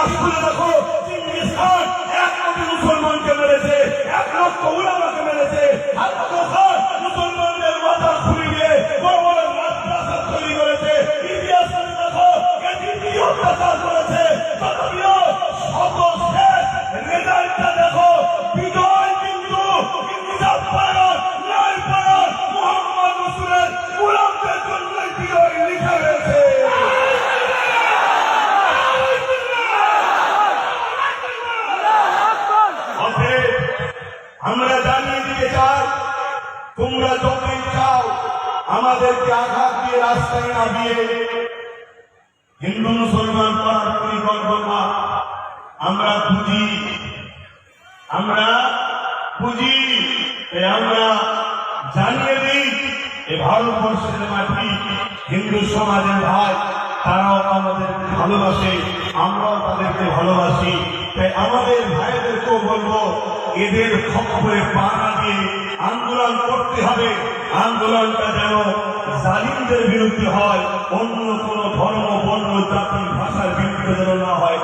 ইতিহাস খুলে দেখো, চিঙ্গিস খান 1 কোটি মুসলমানকে মেরেছে, 1 লক্ষ উলামাকে মেরেছে। হাজার খান মুসলমানদের মাথা খুলে দিয়ে বড় বড় মাদ্রাসা তৈরি করেছে। ইতিহাস খুলে দেখো, কি অত্যাচার করেছে। তথাপিও সর্বশেষ রেজাল্টটা দেখো, বিজয় কিন্তু ইনসাফ পালন, ন্যায় পালন, মুহাম্মদ রাসূলের গোলামদের জন্যই বিজয় লিখা হয়েছে। আমরা জানিয়ে দিতে চাই, তোমরা যতই চাও আমাদেরকে আঘাত দিয়ে রাস্তায় নামিয়ে হিন্দু মুসলমান করার পরিকল্পনা আমরা বুঝি, আমরা জানিয়ে দিই, এ ভারতবর্ষের মাটি হিন্দু সমাজের ভাই, তারাও আমাদের ভালোবাসে, আমরাও তাদেরকে ভালোবাসি। তাই আমাদের ভাইদেরকেও বলবো, এদের খপ্পরে পা না দিয়ে আন্দোলন করতে হবে। আন্দোলনটা যেন জালিমদের বিরুদ্ধে হয়, অন্য কোনো ধর্ম, বর্ণ, জাতি, ভাষার বিরুদ্ধে যেন না হয়।